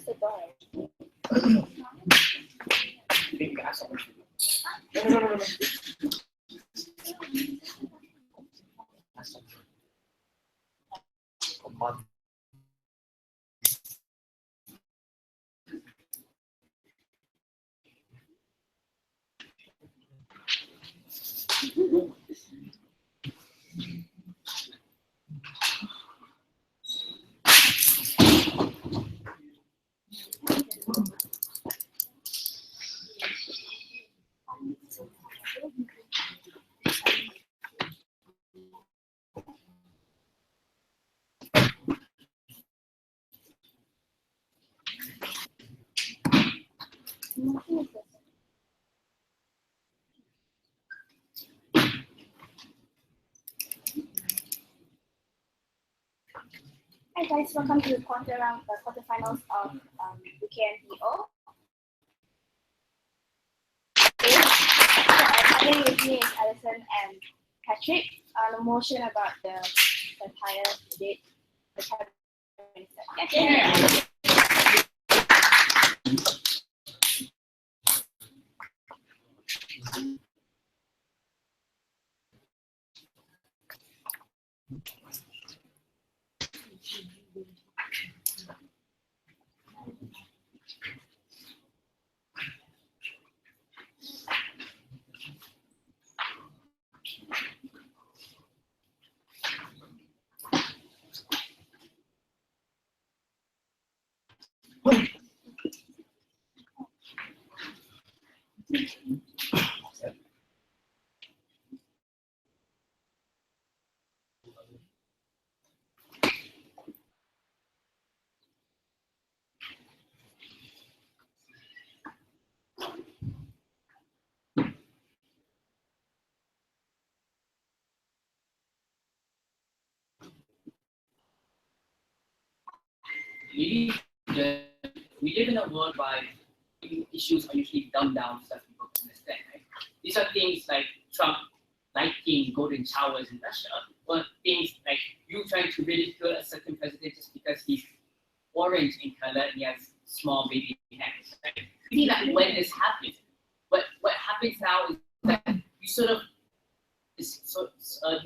close the door. No. Come on. Hi guys, welcome to the quarterfinals of UKMDO. Today with me is Alison and Patrick on a motion about the entire date. We live in a world where issues are usually dumbed down so that people can understand. Right? These are things like Trump liking golden showers in Russia, or things like you trying to ridicule a certain president just because he's orange in color and he has small baby hands. Right? We see that when this happens, what happens now is that you sort of this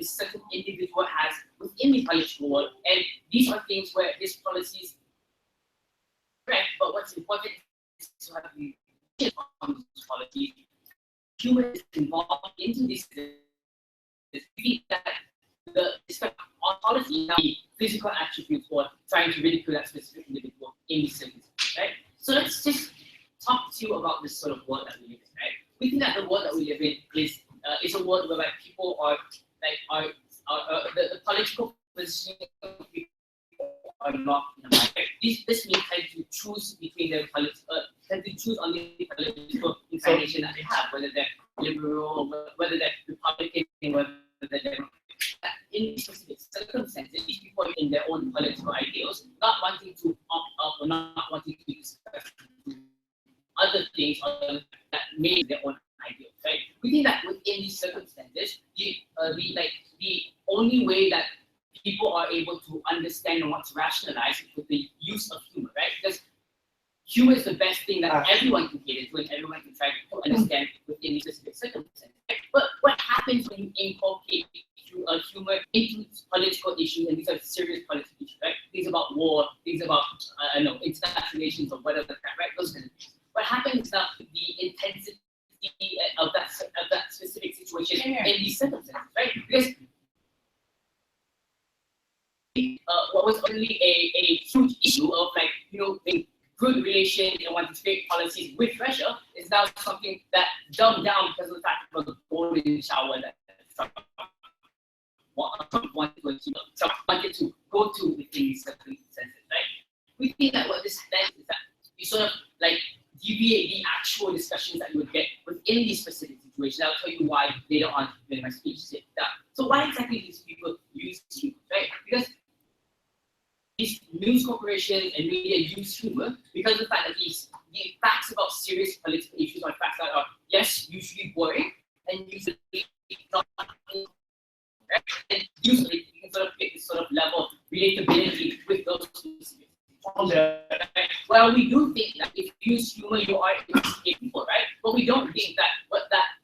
certain individual has within the political world, and these are things where his policies correct, but what's important is to have the on these policies. Humans involved into this. We that the policy now the physical attributes for trying to ridicule that specific individual in these circumstances, right? So let's just talk to you about this sort of world that we live in, right? We think that the world that we live in is a world where people are the political positioning of people are not in the market. This means tend to choose between their tend to choose on the political inclination that they have, whether they're liberal, whether they're Republican, whether they're Democrat. In specific circumstances, these people are in their own political ideals, not wanting to opt up or not wanting to discuss other things that may be their own ideals, right? We think that within these circumstances, the only way that people are able to understand and want to rationalize with the use of humor, right? Because humor is the best thing that everyone can get into and everyone can try to understand within these specific circumstances. Right? But what happens when you inculcate humor into political issues, and these are serious political issues, right? Things about war, things about international relations or whatever, right? Those kind of things. What happens is that the intensity of that specific situation in these circumstances, right? Because what was only a huge issue of a good relation and wanting to create policies with Russia is now something that dumbed down because of the fact of the golden shower that Trump wanted to go to within these circumstances, right? We think that what this meant is that you sort of deviate the actual discussions that you would get within these specific situations. I'll tell you why later on in my speech. So why exactly these people use humor, right? Because these news corporations and media use humor because of the fact that the facts about serious political issues are facts that are, yes, usually boring and usually not, right? And usually you can sort of get this sort of level of relatability with those specific. Well, we do think that if you use humor, you are able to educate people, right? But we don't think that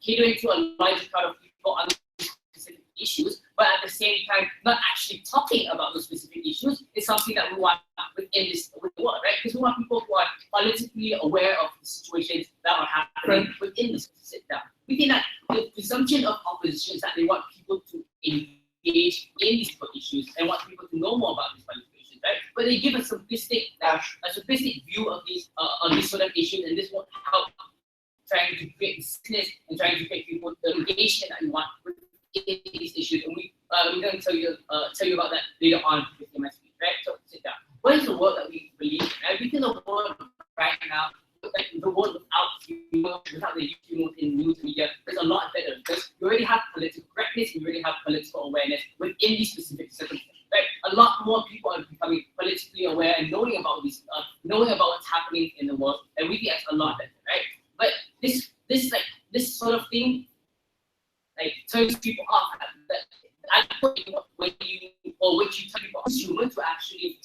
catering to a larger crowd of people on specific issues, but at the same time, not actually talking about those specific issues is something that we want within the world, right? Because we want people who are politically aware of the situations that are happening within this sit down. We think that the presumption of opposition is that they want people to engage in these issues and want people to know more about these political issues, right? But they give a simplistic view of these sort of issues, and this won't help trying to create business and trying to create people the engagement that you want within these issues. And we're going to tell you about that later on within my speech, right? So sit down. What is the world that we believe in? Right? We think the world right now, like the world without humor, without the humor in news media, there's a lot better because you already have political correctness, you already have political awareness within these specific circumstances. Right? A lot more people are becoming politically aware and knowing about what's happening in the world, and we think that's a lot better, right? But this sort of thing like turns people off. When you tell people humor to actually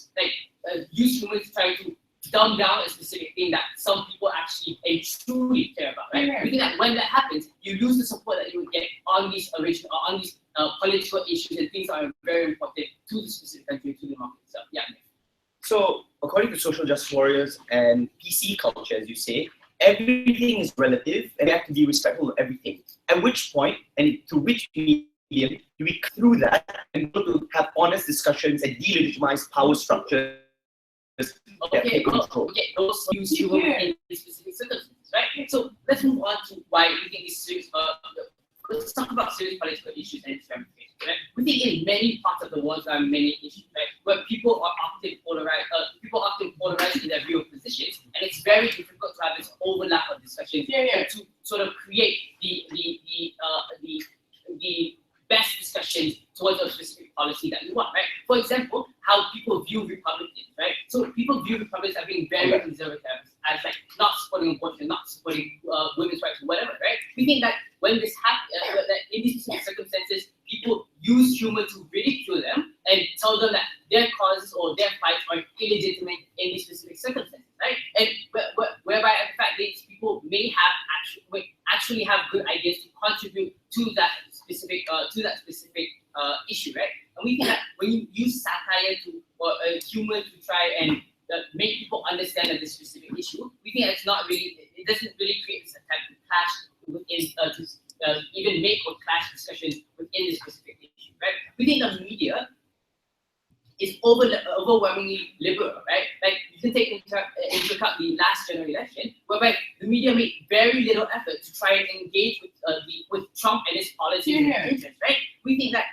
use humor to try to dumb down a specific thing that some people actually and truly care about, right? Yeah. We think that when that happens, you lose the support that you would get on these political issues and things that are very important to the specific country, to the market itself. Yeah. So, according to social justice warriors and PC culture, as you say, everything is relative and we have to be respectful of everything. At which point, and through which medium, do we cut through that and go to have honest discussions and delegitimize power structures? Okay, those use humor in specific circumstances, right? So let's move on to why we think this serious. Let's talk about serious political issues and its ramifications. Right? We think in many parts of the world there are many issues, right? Where people are often polarized in their view of positions, and it's very difficult to have this overlap of discussions and to sort of create the best discussions towards a specific policy that you want, right? For example, how people view Republicans, right? So people view Republicans as being very conservative, as like not supporting abortion, not supporting women's rights, or whatever, right? We think that when this happens, that in these specific circumstances, people use humor to ridicule them and tell them that their causes or their fights are illegitimate in these specific circumstances, right? And whereby, in fact, these people may have actually have good ideas to contribute to that specific issue, right? And we think that when you use satire or humor to try and make people understand that this specific issue, we think it's not really, it doesn't really create this type of clash within to even make or clash discussions within this specific issue, right? We think the media is overwhelmingly liberal, right? Like you can take into account the last general election, whereby the media made very little effort to try and engage with Trump and his policies and intentions, right? We think that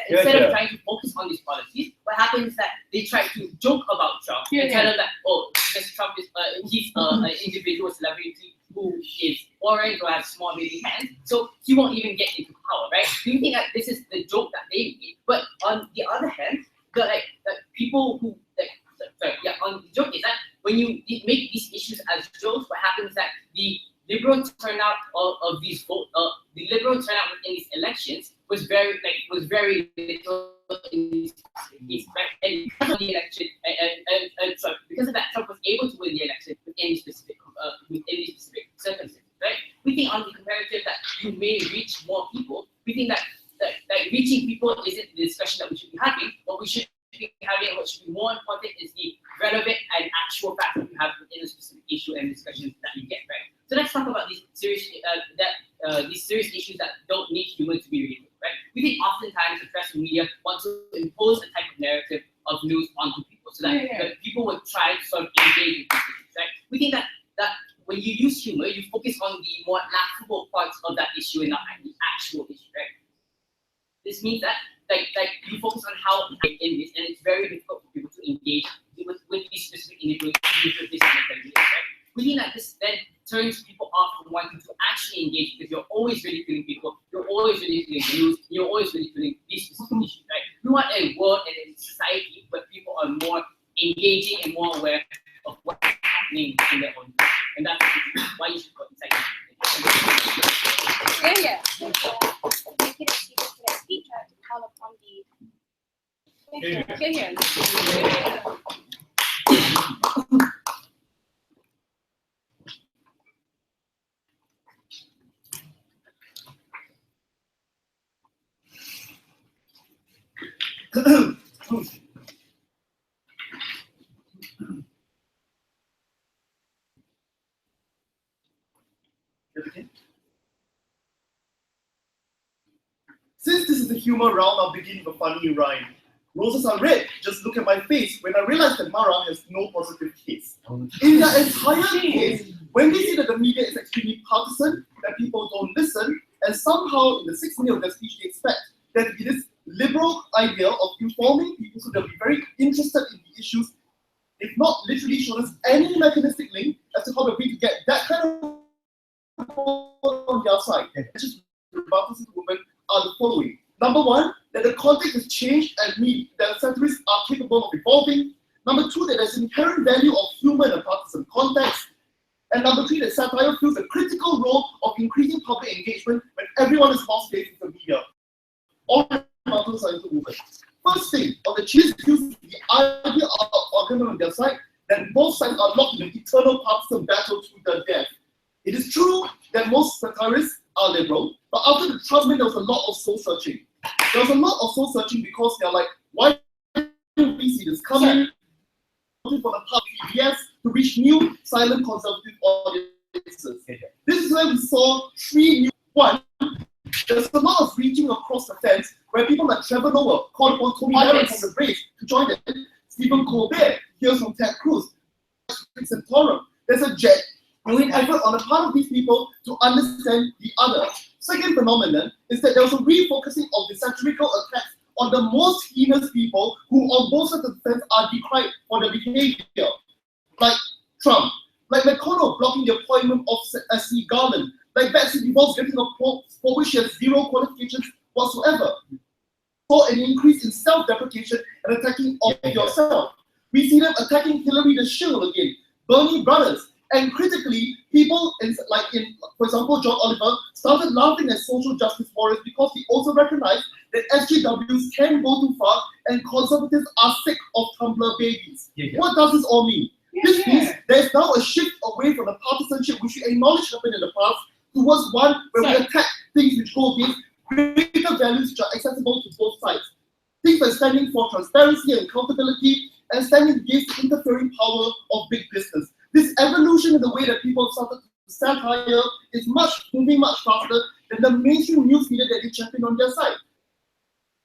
instead of trying to focus on these policies, what happens is that they try to joke about Trump and tell him that, oh, because Trump is he's an individual celebrity who is orange or has small baby hands, so he won't even get into power, right? Do you think that this is the joke that they made? But on the other hand, the people who on the joke is that when you make these issues as jokes, what happens is that the liberal turnout of these the liberal turnout in these elections was very little in these right? And because of the election, because of that, Trump was able to win the election within these specific circumstances, right? We think on the comparative that you may reach more people. We think that reaching people isn't the discussion that we should be having. What we should be having and what should be more important is the relevant and actual facts that you have within a specific issue and discussions that you get, right? So let's talk about these serious issues that don't need humor to be real, right? We think oftentimes the press and media want to impose a type of narrative of news onto people so that people would try to sort of engage with these issues, right? We think that when you use humor, you focus on the more laughable parts of that issue and not the actual issue, right? This means that you focus on how to in this, and it's very difficult for people to engage with these specific individuals, right? We think that this then turns people off from wanting to actually engage because you're always ridiculing people, you're always ridiculing news, you're always ridiculing these specific issues, right? We want a world and a society where people are more engaging and more aware of what's happening in their own country. And that's why you should go inside. Make it a speech to call upon the. Since this is a humor round, I'll begin with a funny rhyme. Roses are red, just look at my face when I realize that Mara has no positive case. In the entire case, when we see that the media is extremely partisan, that people don't listen, and somehow in the 6 minutes of their speech they expect there to be this liberal idea of informing people so they'll be very interested in the issues, if not literally shown us any mechanistic link as to how we're going to get that kind of on the outside. Just rebuttals to the movement are the following. Number one, that the context has changed and that satirists are capable of evolving. Number two, that there's inherent value of humor in a partisan context. And number three, that satire fills a critical role of increasing public engagement when everyone is lost faith in the media. All rebuttals are interwoven. First thing, on the cheese views the idea of argument on their side, that both sides are locked in an eternal partisan battle to the death. It is true that most satirists are liberal, but after the Trump there was a lot of soul searching. There was a lot of soul searching because they're like, why didn't we see this coming? For the past PBS to reach new silent conservative audiences. This is where we saw three new. One, there's a lot of reaching across the fence where people like Trevor Noah called upon Tony Barron from the Braves to join them. Stephen Colbert hears from Ted Cruz. There's a genuine effort on the part of these people to understand the other. Second phenomenon is that there was a refocusing of the satirical attacks on the most heinous people who on both sides of the fence are decried for their behavior. Like Trump, like McConnell blocking the appointment of S.C. Garland, like Betsy DeVos getting a post for which she has zero qualifications whatsoever. For an increase in self-deprecation and attacking of yourself. We see them attacking Hillary the Shill again, Bernie Brothers, and critically, people for example, John Oliver started laughing at social justice warriors because he also recognized that SJWs can go too far and conservatives are sick of Tumblr babies. What does this all mean? This means there's now a shift away from the partisanship which we acknowledged happened in the past towards one where we attack things which go against greater values which are accessible to both sides. Things like standing for transparency and accountability and standing against the interfering power of big business. This evolution in the way that people started to satire is moving much faster than the mainstream news media that they champion on their side.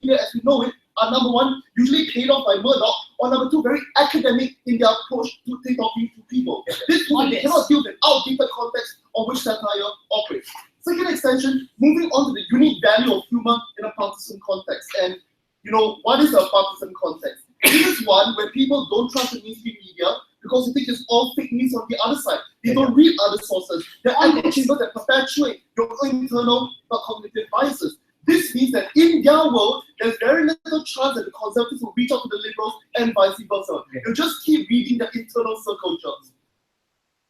Here, as we know it, are number one, usually paid off by Murdoch, or number two, very academic in their approach to talking to people. This means they cannot deal with outdated context on which satire operates. Second extension, moving on to the unique value of humor in a partisan context. And what is a partisan context? This is one where people don't trust the mainstream media because they think it's all fake news on the other side. They don't read other sources. They're echo chambers that perpetuate your internal cognitive biases. This means that in their world, there's very little chance that the conservatives will reach out to the liberals and vice versa. They'll just keep reading the internal circle jerks.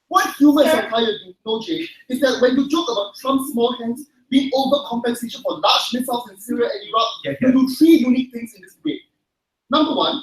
What humor and satire do, Jay, is that when you joke about Trump's small hands being overcompensation for large missiles in Syria and Iraq, you do three unique things in this debate. Number one,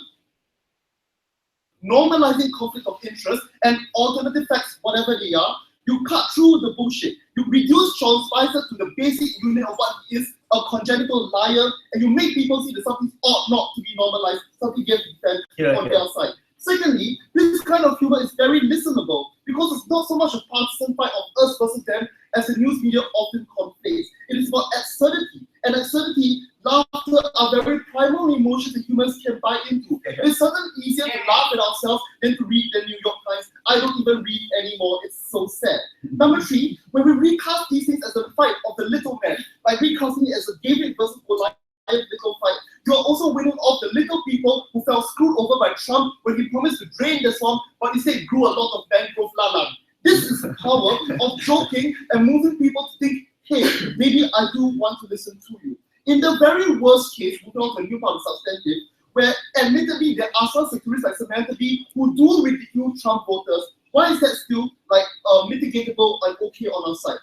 normalizing conflict of interest and alternative facts, whatever they are. You cut through the bullshit. You reduce Sean Spicer to the basic unit of what he is, a congenital liar, and you make people see that something ought not to be normalized, something gets defended on their side. Secondly, this kind of humor is very listenable because it's not so much a partisan fight of us versus them as the news media often conflates. It is about absurdity. And absurdity, laughter are very primal emotions that humans can buy into. It's certainly easier to laugh at ourselves than to read the New York Times. I don't even read anymore. It's so sad. Number three, when we recast these things as the fight of the little man, by recasting it as a David versus Goliath little fight, you're also winning off the little people who felt screwed over by Trump when he promised to drain the swamp, but instead grew a lot of mangrove lalang. This is the power of joking and moving people to think, hey, maybe I do want to listen to you. In the very worst case, moving on to a new part of substantive, where admittedly there are some securities like Samantha Bee who do ridicule Trump voters, why is that still mitigatable and okay on our side?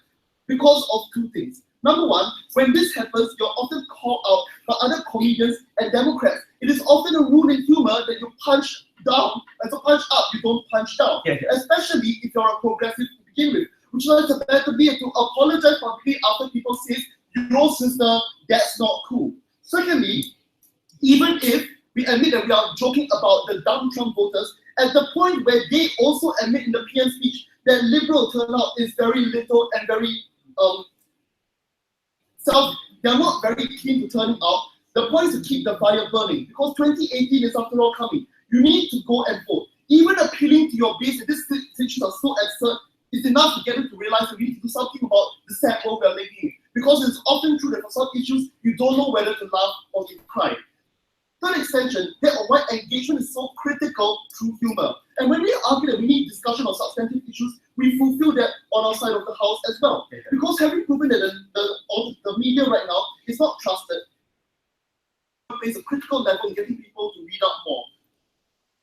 Because of two things. Number one, when this happens, you're often called out by other comedians and Democrats. It is often a rule in humor that you punch down, and to punch up, you don't punch down. Especially if you're a progressive to begin with, which is Samantha Bee to apologize publicly after people say, your sister, that's not cool. Secondly, even if we admit that we are joking about the dumb Trump voters, at the point where they also admit in the PM speech that liberal turnout is very little and very they're not very keen to turning out. The point is to keep the fire burning, because 2018 is after all coming. You need to go and vote. Even appealing to your base in this situation are so absurd is enough to get them to realize that we need to do something about the sad world we are living in. Because it's often true that for some issues, you don't know whether to laugh or to cry. Third extension, that of why engagement is so critical through humor. And when we argue that we need discussion of substantive issues, we fulfill that on our side of the house as well. Because having proven that the media right now is not trusted, plays a critical level in getting people to read up more.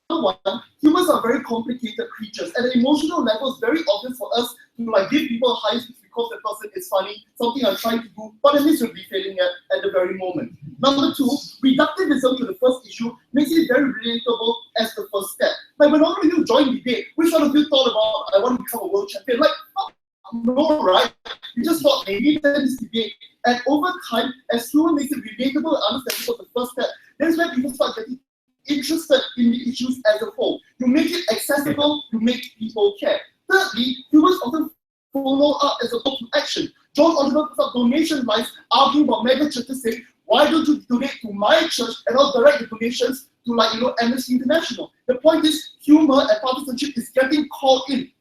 Number one, humans are very complicated creatures. At an emotional level, it's very obvious for us to give people a high speech because the person is funny, something I'm trying to do, but I'm miserably failing at the very moment. Number two, reductivism to the first issue makes it very relatable as the first step. Like when all of you join debate, which one of you thought about, I want to become a world champion? Like, no, right? You just thought maybe this debate. And over time, as humor makes it relatable and understandable the first step, that's when people start getting interested in the issues as a whole. You make it accessible, you make people care. Thirdly, humans often follow up as a call to action. John Oliver puts up donation lines arguing about mega churches saying, why don't you donate to my church and not direct the donations to Amnesty International? The point is, humor and partisanship is getting called in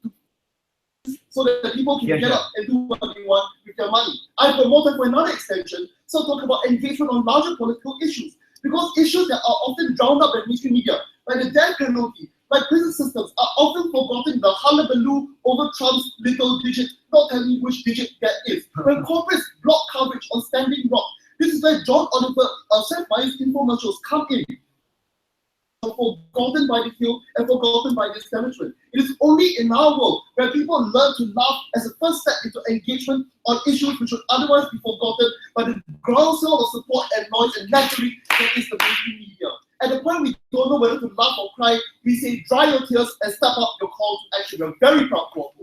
so that people can get up and do what they want with their money. I promoted for another extension, so talk about engagement on larger political issues. Because issues that are often drowned out by mainstream media, like the death penalty, like prison systems, are often forgotten the hullabaloo over Trump's little digit, not telling you which digit that is. When corporates block coverage on Standing Rock, this is where John Oliver, Seth Meyer's infomercials come in. Forgotten by the field and forgotten by the establishment. It is only in our world where people learn to laugh as a first step into engagement on issues which would otherwise be forgotten by the groundswell of support and noise and naturally that is the mainstream media. At the point we don't know whether to laugh or cry, we say dry your tears and step up your call to action. We're very proud of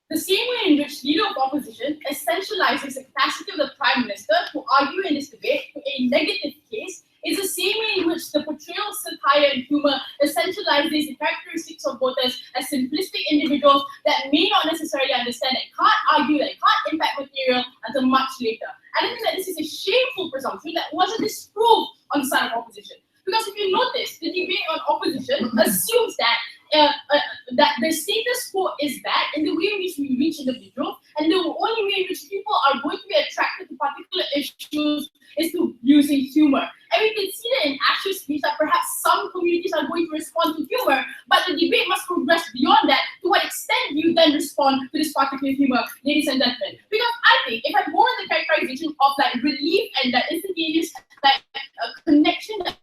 The same way in which leader of opposition essentializes the capacity of the prime minister to argue in this debate to a negative case is the same way in which the portrayal of satire and humor essentializes the characteristics of voters as simplistic individuals that may not necessarily understand and can't argue, that can't impact material until much later. And I think that this is a shameful presumption that wasn't disproved on the side of opposition. Because if you notice, the debate on opposition assumes that that the status quo is bad in the way in which we reach individuals, and the only way in which people are going to be attracted to particular issues is through using humor. And we can see that in actual speech that perhaps some communities are going to respond to humor, but the debate must progress beyond that. To what extent do you then respond to this particular humor, ladies and gentlemen? Because I think if I go on the characterization of relief and that instantaneous connection that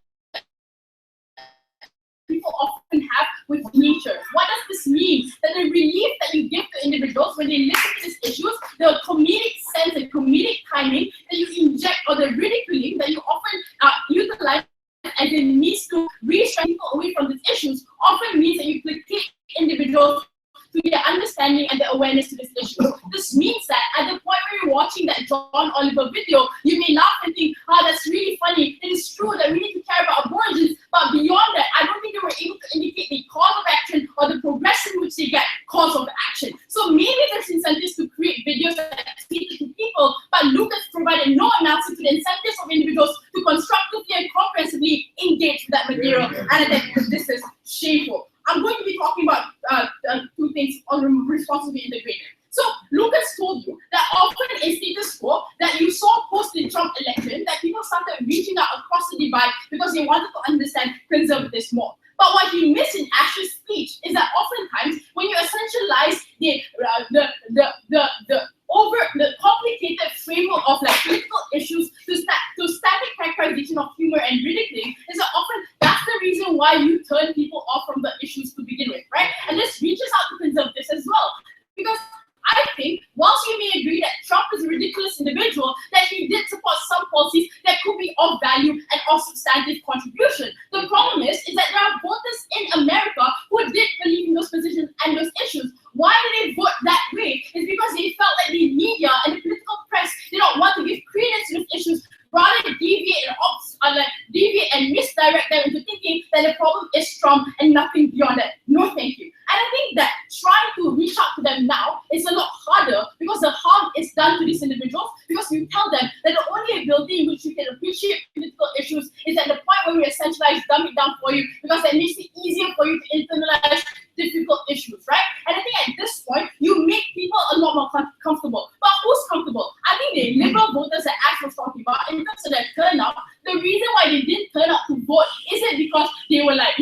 people often have with nature. What does this mean? That the relief that you give to individuals when they listen to these issues, the comedic sense and comedic timing that you inject, or the ridiculing that you often utilize as a means to restrain people away from these issues, often means that you placate individuals to their understanding and their awareness to this issue. This means that at the point where you're watching that John Oliver video, you may laugh and think, that's really funny. It is true that we need to care about abortions, but beyond that, I don't think they were able to indicate the cause of action or the progression which they get cause of action. So maybe there's incentives to create videos that cater to people, but Lucas provided no analysis to the incentives of individuals to constructively and comprehensively engage with that material, and I think this is shameful. I'm going to be talking about two things on responsibly integrated. So Lucas told you that often a status quo that you saw post the Trump election, that people started reaching out across the divide because they wanted to understand conservatives more. But what you miss in Ash's speech is that oftentimes when you essentialize the over the complicated framework of like political issues to static characterization of humor and ridiculing is that often that's the reason why you turn people off from the issues to begin with, right? And this reaches out to conservatives as well. Because I think, whilst you may agree that Trump is a ridiculous individual, that he did support some policies that could be of value and of substantive contribution. The problem is that there are voters in America who did believe in those positions and those issues. Why did they vote that way? It's because they felt like the media and the political press did not want to give credence to those issues, rather deviate and misdirect them into thinking that the problem is Trump and nothing beyond that. No, thank you. And I think that trying to reach out to them now is a lot harder because the harm is done to these individuals, because you tell them that the only ability in which you can appreciate political issues is at the point where we essentialize, dumb it down for you, because that makes it easier for you to internalize difficult issues, right? And I think at this point, you make people a lot more comfortable. But who's comfortable? I think the liberal voters that Ash was talking about, in terms of their turnout, the reason why they didn't turn out to vote isn't because they were like,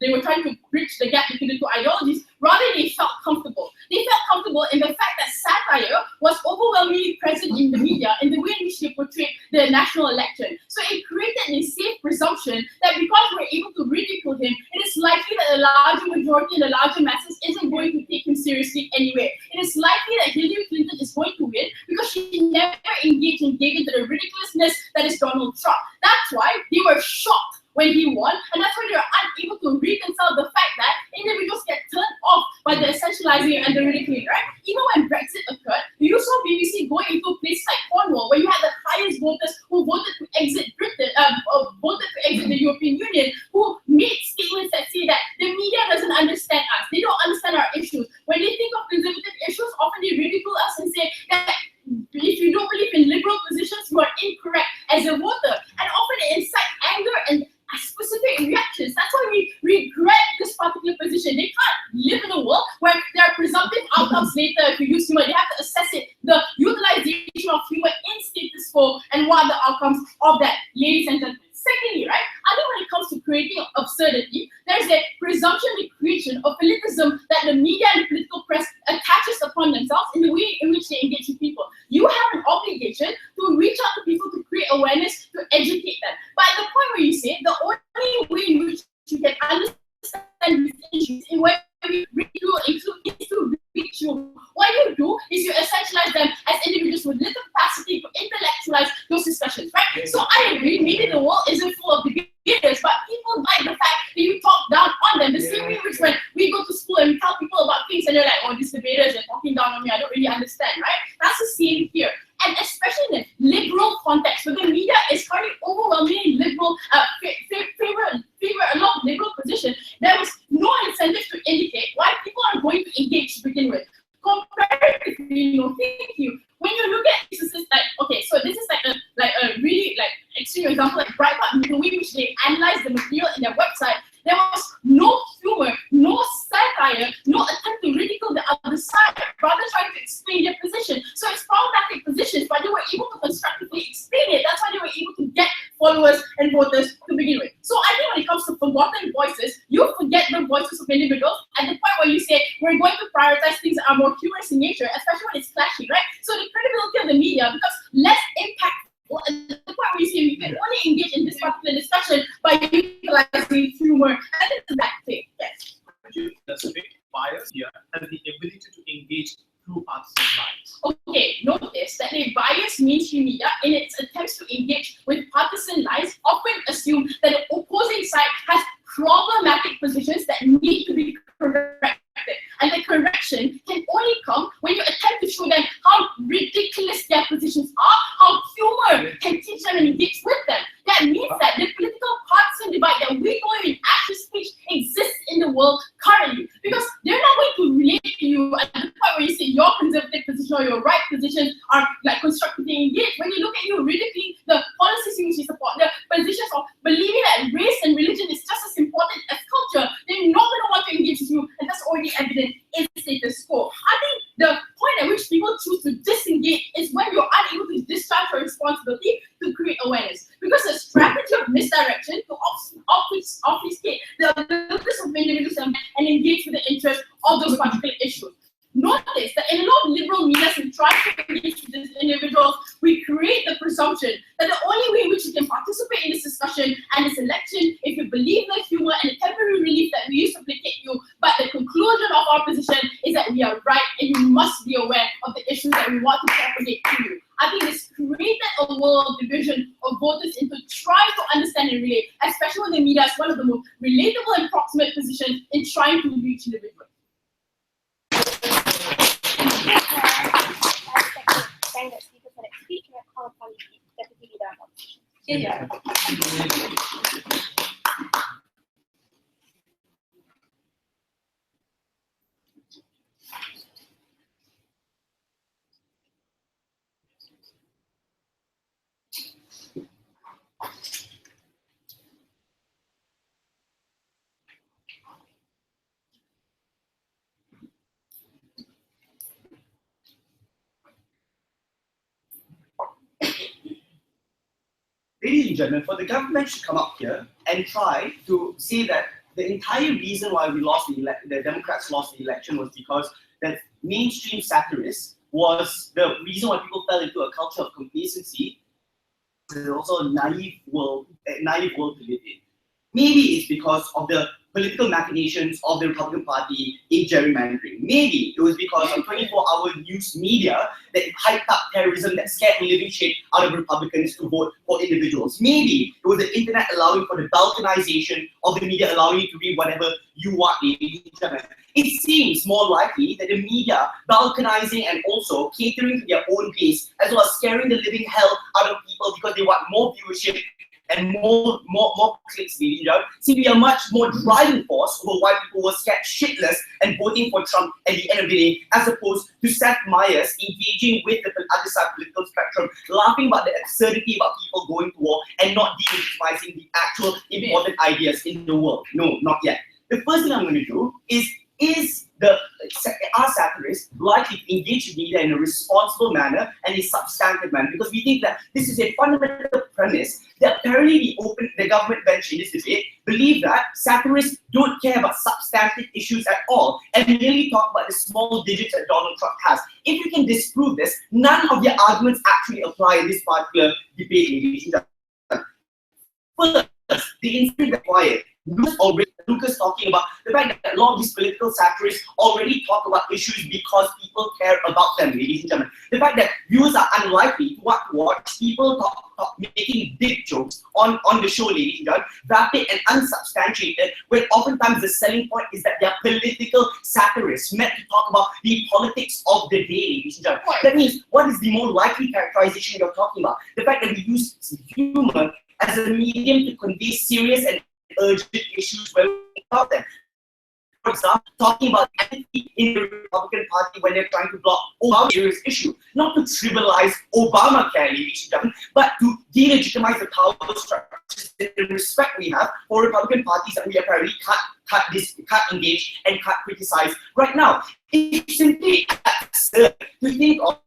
they were trying to bridge the gap between the two ideologies. Rather, they felt comfortable. They felt comfortable in the fact that satire was overwhelmingly present in the media in the way in which they portrayed the national election. So it created a safe presumption that because we're able to ridicule him, it is likely that the larger majority and the larger masses isn't going to take him seriously anyway. It is likely that Hillary Clinton is going to win because she never engaged and gave into the ridiculousness that is Donald Trump. That's why they were shocked when he won, and that's why they are unable to reconcile the fact that individuals get turned off by the essentializing and the ridiculing, right? Even when Brexit occurred, you saw BBC going into places like Cornwall, where you had the highest voters who voted to exit Britain, voted to exit the European Union, who made statements that say that the media doesn't understand us, they don't understand our issues. When they think of conservative issues, often they ridicule us and say that if you don't believe in liberal positions, you are incorrect as a voter, and often they incite anger and specific reactions. That's why we regret this particular position. They can't live in a world where there are presumptive outcomes later if you use humor. They have to assess it, the utilization of humor in status quo, and what are the outcomes of that, ladies and gentlemen. Secondly, right, I think when it comes to creating absurdity, there's a presumption and creation of elitism that the media and the political press attaches upon themselves in the way in which they engage with people. You have an obligation to reach out to people, to create awareness, to educate them. But at the point where you say the only way in which you can understand these issues in where we ridicule is to reach you. What you do is you essentialize them as individuals with little capacity to intellectualize those discussions, right? So I agree, maybe the world isn't full of debaters, but people like the fact that you talk down on them. The same way in which when we go to school and we tell people about things and they're like, oh, these debaters are talking down on me, I don't really understand, right? That's the same here. And especially in the liberal context, where the media is currently overwhelmingly liberal, favor a lot of liberal position, there was no incentive to indicate why people are going to engage to begin with. Comparatively, thank you. When you look at this, is like, okay, so this is like a really extreme example, like Breitbart, the way in which they analyze the material in their website. There was no humor, no satire, no attempt to ridicule the other side, rather trying to explain their position. So it's problematic positions, but they were able to constructively explain it. That's why they were able to get followers and voters to begin with. So I think when it comes to forgotten voices, you forget the voices of individuals at the point where you say, we're going to prioritize things that are more humorous in nature, especially when it's clashing, right? So the credibility of the media becomes less impactful at the point where you say you can only engage in this particular discussion by utilizing humor. I think it's that thing, yes. The civic bias here has the ability to engage through partisan lines. Okay, notice that the biased mainstream media, in its attempts to engage with partisan lines, often assume that the opposing side has problematic positions that need to be corrected. And the correction can only come when you attempt to show them how ridiculous their positions are, how humor can teach them and engage with them. That means that the political partisan divide that we know in active speech exists in the world currently, because they're not going to relate to you at the point where you say your conservative position or your right positions are like constructively engaged. When you look at you ridiculing the policies in which you support, the positions of believing that race and religion is just as important as culture, they're not going to want to engage with you, and that's already evident in status quo. I think the point at which people choose to disengage is when you're unable to discharge your responsibility to create awareness. Because the strategy of misdirection to obfuscate the abilities of individuals and engage with the interests of those particular issues. Notice that in a lot of liberal media who try to we used to placate you, but the conclusion of our position is that we are right and you must be aware of the issues that we want to propagate to you. I think this created a world of division of voters into trying to understand and relate, especially when the media is one of the most relatable and proximate positions in trying to reach individuals. Thank the speaker for that speech. May I call upon the Deputy Leader of Opposition. Ladies and gentlemen, for the government to come up here and try to say that the entire reason why we lost the Democrats lost the election was because that mainstream satirists was the reason why people fell into a culture of complacency. There's also a naive world to live in. Maybe it's because of the political machinations of the Republican Party in gerrymandering. Maybe it was because of 24-hour news media that hyped up terrorism that scared the living shit out of Republicans to vote for individuals. Maybe it was the internet allowing for the balkanization of the media, allowing you to read whatever you want. It seems more likely that the media balkanizing and also catering to their own base, as well as scaring the living hell out of people because they want more viewership and more clicks, seem to be a much more driving force over why people were scared shitless and voting for Trump at the end of the day, as opposed to Seth Meyers engaging with the other side of the political spectrum, laughing about the absurdity about people going to war and not delegitimizing the actual important ideas in the world. No, not yet. The first thing I'm going to do is our satirists likely to engage the media in a responsible manner and a substantive manner, because we think that this is a fundamental premise that apparently the government bench in this debate believe that satirists don't care about substantive issues at all and merely talk about the small digits that Donald Trump has. If you can disprove this, none of your arguments actually apply in this particular debate, ladies and gentlemen. First, the incident required. Lucas talking about the fact that a lot of these political satirists already talk about issues because people care about them, ladies and gentlemen. The fact that viewers are unlikely to watch people making big jokes on the show, ladies and gentlemen, vapid and unsubstantiated, when oftentimes the selling point is that they are political satirists meant to talk about the politics of the day, ladies and gentlemen. That means, what is the more likely characterization you're talking about? The fact that we use humor as a medium to convey serious and urgent issues when we talk about them. For example, talking about empathy in the Republican Party when they're trying to block Obama's issue, not to trivialize Obamacare, ladies and gentlemen, but to delegitimize the power structures and the respect we have for Republican parties that we apparently can't engage and can't criticize right now. It's simply absurd to think of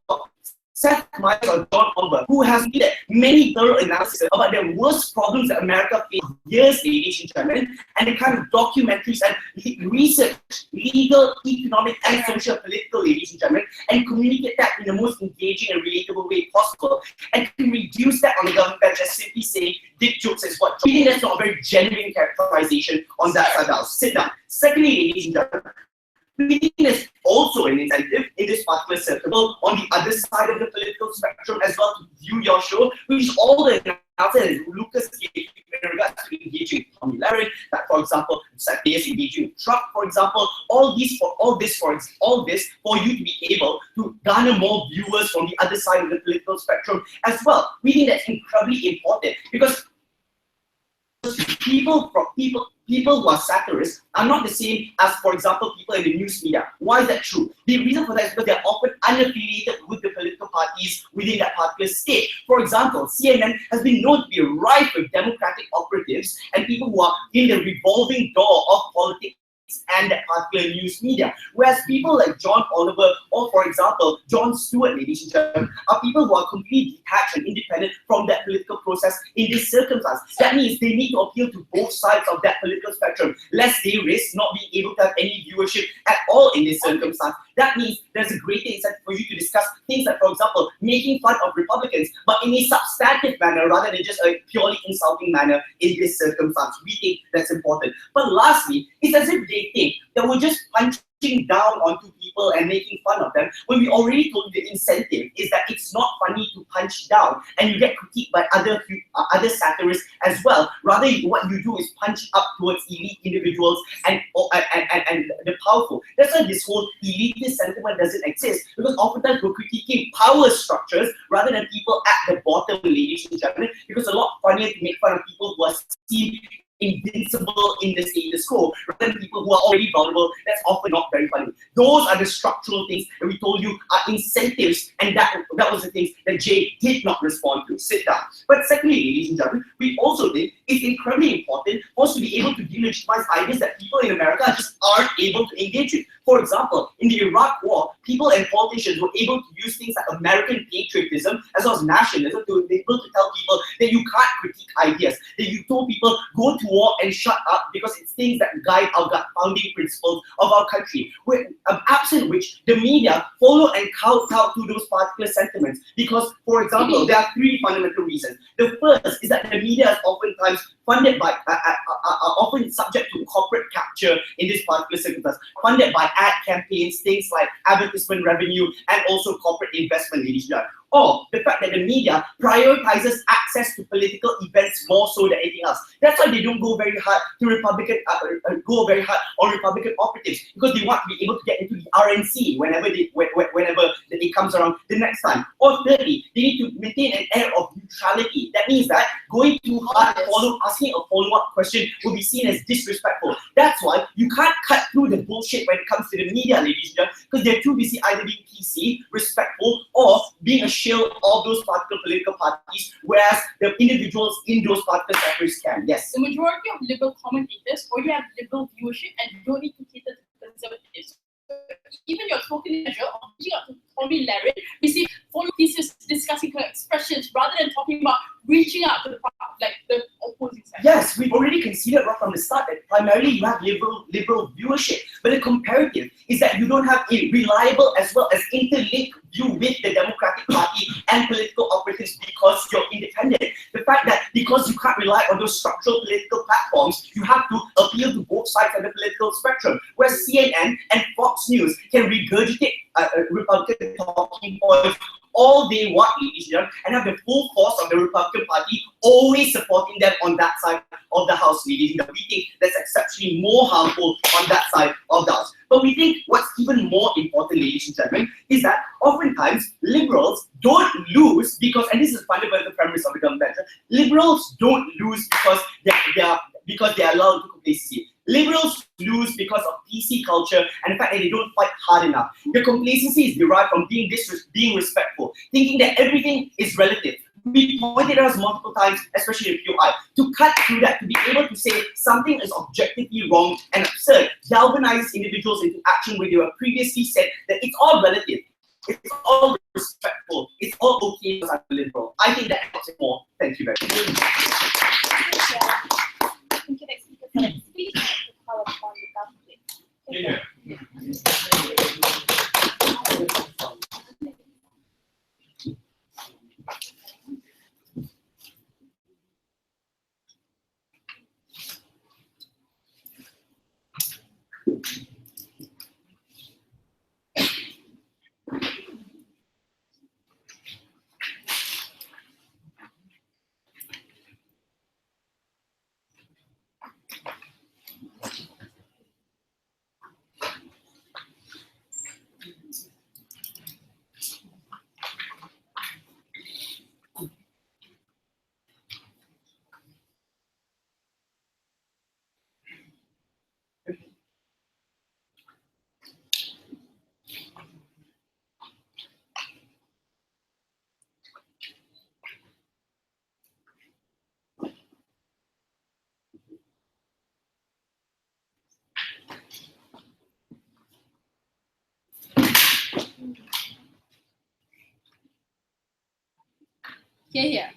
Seth Meyers or John Oliver, who has made many thorough analysis about the worst problems that America faces years, ladies and gentlemen, and the kind of documentaries and research, legal, economic, and social, political, ladies and gentlemen, and communicate that in the most engaging and relatable way possible, and can reduce that on the government bench as simply saying dick jokes is what. I think that's not a very genuine characterization on that side. I'll sit down. Secondly, ladies and gentlemen, we think there's also an incentive in this particular circle on the other side of the political spectrum as well to view your show, which is all the analysis Lucas gave in regards to engaging with Tommy Lahren, that for example, Seth Meyers engaging with Trump, for example, all this for you to be able to garner more viewers from the other side of the political spectrum as well. We think that's incredibly important because people who are satirists are not the same as, for example, people in the news media. Why is that true? The reason for that is because they're often unaffiliated with the political parties within that particular state. For example, CNN has been known to be rife with Democratic operatives and people who are in the revolving door of politics and that particular news media. Whereas people like John Oliver or, for example, Jon Stewart, ladies and gentlemen, are people who are completely detached and independent from that political process in this circumstance. That means they need to appeal to both sides of that political spectrum, lest they risk not being able to have any viewership at all in this circumstance. that means there's a greater incentive for you to discuss things like, for example, making fun of Republicans, but in a substantive manner rather than just a purely insulting manner in this circumstance. We think that's important. But lastly, it's as if they think that we're just punching down onto people and making fun of them, when we already told you the incentive is that it's not funny to punch down, and you get critiqued by other satirists as well. Rather, what you do is punch up towards elite individuals and the powerful. That's why this whole elitist sentiment doesn't exist, because oftentimes we're critiquing power structures rather than people at the bottom, ladies and gentlemen, because it's a lot funnier to make fun of people who are seen invincible in the status quo rather than people who are already vulnerable. That's often not very funny. Those are the structural things that we told you are incentives, and that was the things that Jay did not respond to. Sit down. But secondly, ladies and gentlemen, we also think it's incredibly important for us to be able to delegitimize ideas that people in America just aren't able to engage with. For example, in the Iraq War, people and politicians were able to use things like American patriotism as well as nationalism to be able to tell people that you can't critique ideas, that you told people go to war and shut up because it's things that guide our founding principles of our country. Absent which the media follow and kowtow to those particular sentiments, because, for example, there are three fundamental reasons. The first is that the media is oftentimes funded by, are often subject to corporate capture in this particular circumstance, funded by ad campaigns, things like advertisement revenue, and also corporate investment, ladies and gentlemen. Or the fact that the media prioritizes access to political events more so than anything else. That's why they don't go very hard to Republican, on Republican operatives, because they want to be able to get into the RNC whenever it comes around the next time. Or thirdly, they need to maintain an air of neutrality. That means that going too hard, asking a follow-up question will be seen as disrespectful. That's why you can't cut through the bullshit when it comes to the media, ladies and gentlemen, because they're too busy either being PC, respectful, or being a shield of those particular political parties, whereas the individuals in those particular sectors can. Yes. The majority of liberal commentators already have liberal viewership and don't need to cater to conservatives. Even your token measure of reaching out to Tommy Larry, we see follow thesis discussing her expressions rather than talking about reaching out to the opposing side. Yes, we've already considered right from the start that primarily you have liberal viewership, but the comparative is that you don't have a reliable as well as interlinked view with the Democratic Party and political operatives because you're independent. The fact that because you can't rely on those structural political platforms, you have to appeal to both sides of the political spectrum, whereas CNN and Fox News can regurgitate Republican talking points all they want, ladies and gentlemen, and have the full force of the Republican Party always supporting them on that side of the House, ladies and gentlemen. We think that's exceptionally more harmful on that side of the House. But we think what's even more important, ladies and gentlemen, is that oftentimes liberals don't lose because, and this is the fundamental premise of the government, liberals don't lose because they are allowed to complacency. Liberals lose because of PC culture and the fact that they don't fight hard enough. The complacency is derived from being respectful, thinking that everything is relative. We pointed out multiple times, especially in QI, to cut through that, to be able to say something is objectively wrong and absurd, galvanizes individuals into action where they were previously said that it's all relative, it's all respectful, it's all okay because I'm liberal. I think that helps it more. Thank you very much. Thank you, next speaker, for that speech to call upon the government. Here.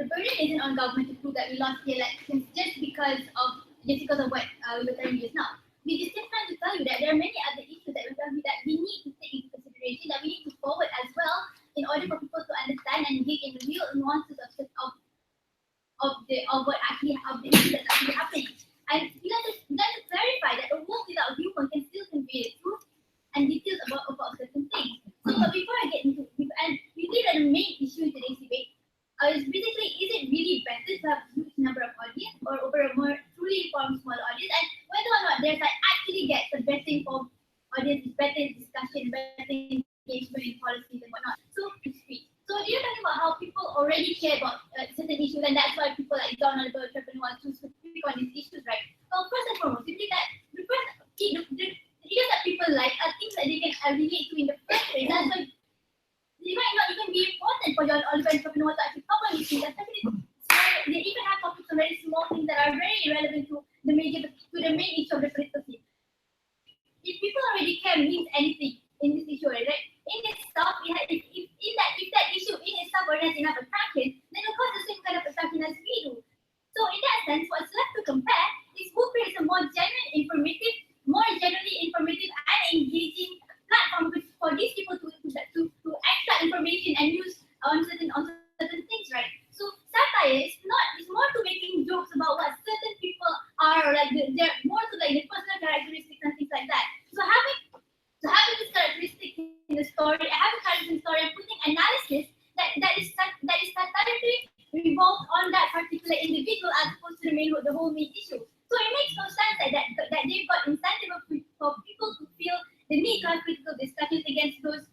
the burden isn't on government to prove that we lost the elections just because of what we were telling you just now. We just trying to tell you that there are many other issues that we're telling you that we need to take into consideration, that we need to forward as well in order for people to understand and engage in the real nuances of the issues that's actually happening. And we like to clarify that a world without humor can still convey the truth and details about certain things. So, but before I get into and you see that the main issue in today's debate is basically, is it really better to have a huge number of audience or over a more truly informed small audience, and whether or not there's actually gets a better informed audience, better discussion, better engagement in policies and whatnot. So you're talking about how people already care about certain issues, and that's why people like John Oliver want to speak on these issues, right? Well, first and foremost, simply that the issues that people like are things that they can relate to in the first place. That's why they might not even be important for John Oliver and to actually cover these things, especially they even have topics on very small things that are very relevant to the main issue of the political scene. If people already care means anything in this issue, right? In itself, if that issue in itself already has enough attraction, then of course the same kind of attraction as we do. So in that sense, what's left to compare is who creates a more generally informative and engaging platform for these people to extract information and use on certain things, right? So satire is more to making jokes about what certain people are, like they're more to like the personal characteristics and things like that. So having this characteristic in the story, having characters in the story, and putting analysis that is satirically revolved on that particular individual as opposed to the whole main issue. So it makes no sense that they've got incentive for people to feel the need to have critical discussions against those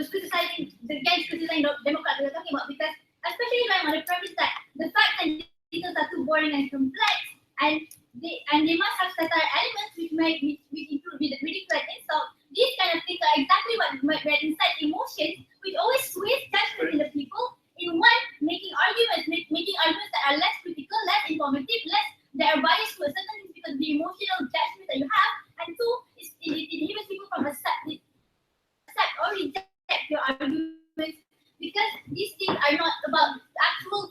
criticizing Democrats we're talking about, because especially relying on the premise that the facts and details are too boring and complex, and they must have satire elements which include ridicule and insult. These kind of things are exactly what incite emotions, which always sways judgment in the people. In one, making arguments that are less critical, less informative, that are biased to a certain thing because of the emotional judgment that you have, and two, it inhibits people from accept or reject your arguments, because these things are not about actual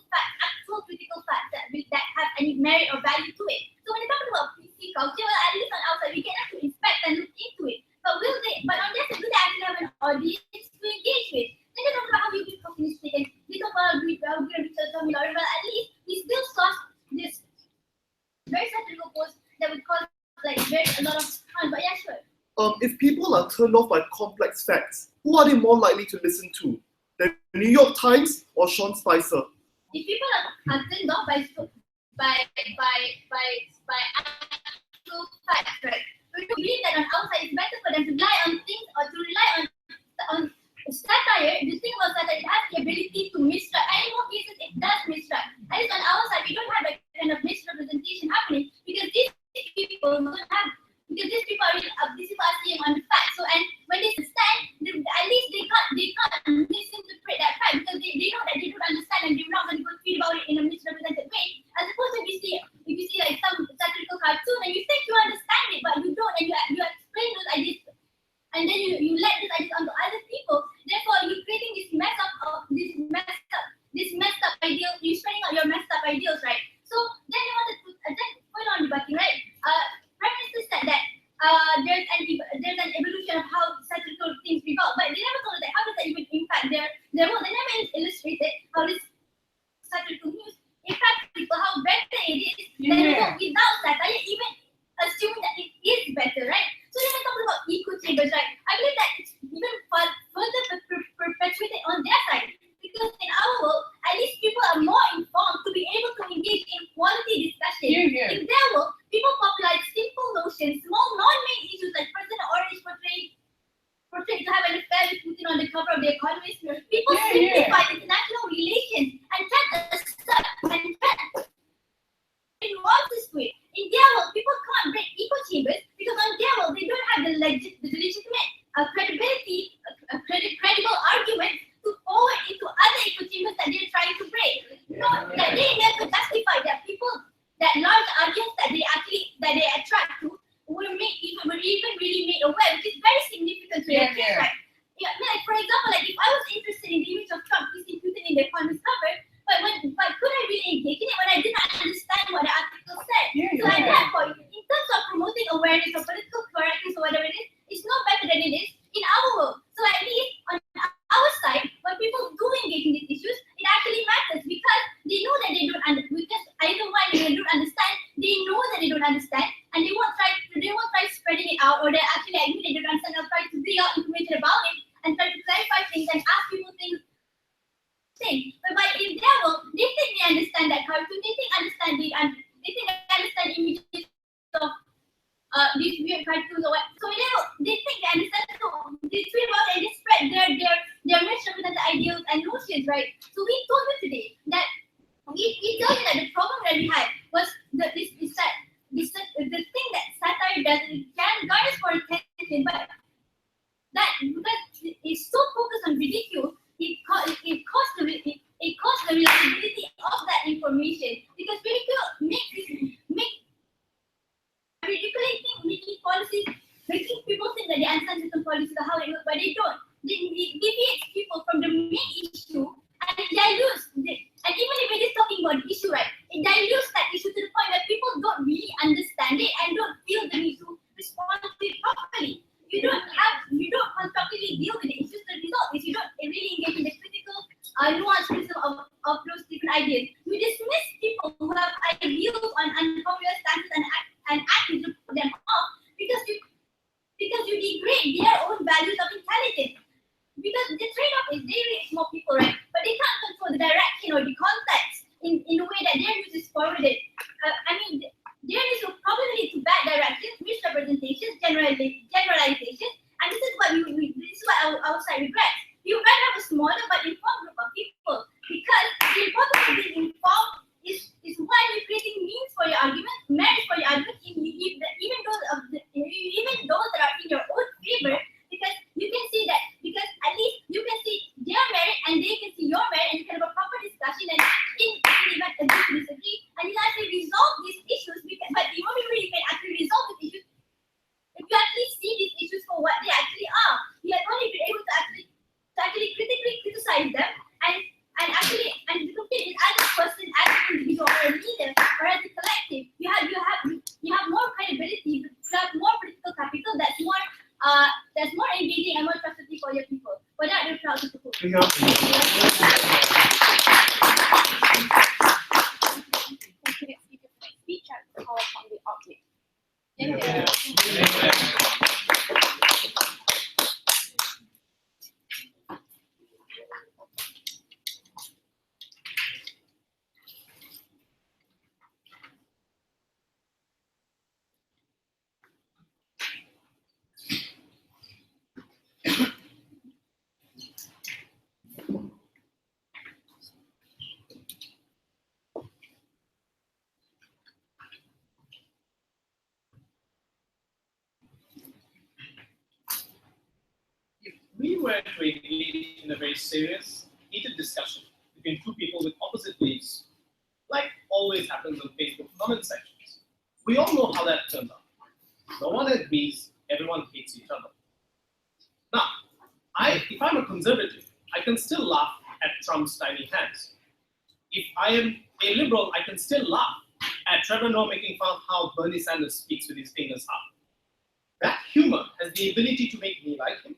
critical facts that have any merit or value to it. So when you're talking about PC culture, well, at least on outside we can actually inspect and look into it. But on this, do they actually have an audience to engage with? Then they talk about how you be optimistic and they talk about how we research on well, at least we still source this very satirical post that would cause like a lot of fun. But yeah, sure. If people are turned off by complex facts, who are they more likely to listen to? The New York Times or Sean Spicer? If people are turned off by actual facts, right? We believe that on outside it's better for them to rely on things or to rely on satire. The thing about satire, it has the ability to misrepresent. And in most cases, it does misrepresent. At least on our side, we don't have that kind of misrepresentation happening because these people are seeing on the facts. So, and when they stand, at least they can't misinterpret that fact because they know that they don't understand and they're not going to go feed about it in a misrepresented way. As opposed to if you see like some satirical cartoon and you think you understand it, but you don't, and you explain those ideas, and then you let these ideas onto other people. Therefore, you're creating this messed up ideal. You're spreading out your messed up ideals, right? So then they wanted to then point on debugging, right? Prime Minister said that there's an evolution of how satirical things evolve, but they never told us that how does that even impact their work. They never illustrated how this satirical news impacts people, how better it is than work without satire, even assuming that it is better, right? So then I talk about echo chambers, right? I believe that it's even further perpetuated on their side, because in our world, at least people are more informed to be able to engage in quality discussion. In their world, people popularize simple notions, small non-main issues like President Orange portrayed to have an affair with Putin on the cover of The Economist. People simplify international relations and try to assert and nuances to it. In their world, people can't break echo chambers because on their world, they don't have the legitimate credible argument to forward into other echo chambers that they're trying to break. That they have to justify that people, that large audience that they attract to, were even really made aware, which is very significant to their case, right? Yeah, like for example, like if I was interested in the image of Trump kissing Putin everything the economists covered, but could I really engage in it when I didn't understand what the article said? So at that point, in terms of promoting awareness of political correctness or whatever it is, it's no better than it is in our world. So at least on our side, when people do engage in these issues, it actually matters because they know that they don't because either one they don't understand, they know that they don't understand, and they won't try spreading it out, or they actually admit they don't understand, they'll try to bring out information about it and try to clarify things and ask people things. But in their world, they think they understand that cartoon, they think they understand images of these weird cartoons or what. So they think they understand, so they tweet about it and they spread their misrepresented ideals and notions, right? So we told you today that we told you that the problem that we had was the thing that satire does, it can garner for attention, but that because it's so focused on ridicule, it costs the reliability of that information, because ridicule making policies, making people think that they understand certain policies or how it works, but they don't. It deviates people from the main issue, and it dilutes. And even if it is talking about the issue, right, it dilutes that issue to the point that people don't really understand it and don't feel the need to respond to it properly. You don't constructively deal with the issues. The result is you don't really engage in the critical, nuanced criticism of those different ideas. You dismiss people who have ideals on unpopular stances and acting to put them off because you degrade their own values of intelligence. Because the trade-off is they reach more people, right? But they can't control the direction or the context in the way that their news is forwarded. Their news will probably lead to bad directions, misrepresentations, generalizations, and this is what our side regrets. We would rather have a smaller but informed group of people, because the importance of being informed is why you're creating means for your argument, merits for your argument, even those that are in your own favor, because you can see that, because at least you can see their merit and they can see your merit, and you can have a proper discussion, and in the event agree to disagree, and you actually resolve these issues. But the only way you can actually resolve these issues, if you actually see these issues for what they actually are, you have only been able to actually critically criticize them and look at it as a person, as an individual, or a leader, or as a collective. You have more credibility, you have more political capital that's more engaging and more trustworthy for your people. Without your proud to support. Speech and call upon the object. We were to engage in a very serious, heated discussion between two people with opposite beliefs, like always happens on Facebook comment sections. We all know how that turns out. No one agrees, everyone hates each other. Now, if I'm a conservative, I can still laugh at Trump's tiny hands. If I am a liberal, I can still laugh at Trevor Noah making fun of how Bernie Sanders speaks with his fingers up. That humor has the ability to make me like him.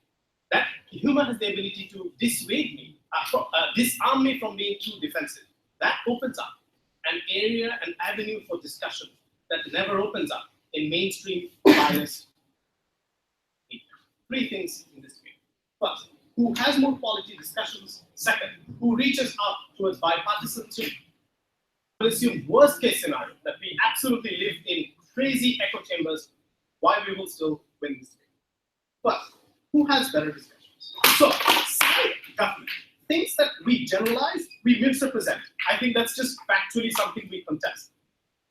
That humor has the ability to dissuade me, disarm me from being too defensive. That opens up an area, an avenue for discussion that never opens up in mainstream bias. Three things in this way. First, who has more quality discussions? Second, who reaches out towards bipartisanship? I will assume worst case scenario that we absolutely live in crazy echo chambers, why we will still win this debate. First, who has better discussions? So, side government thinks that we generalize, we misrepresent. I think that's just factually something we contest.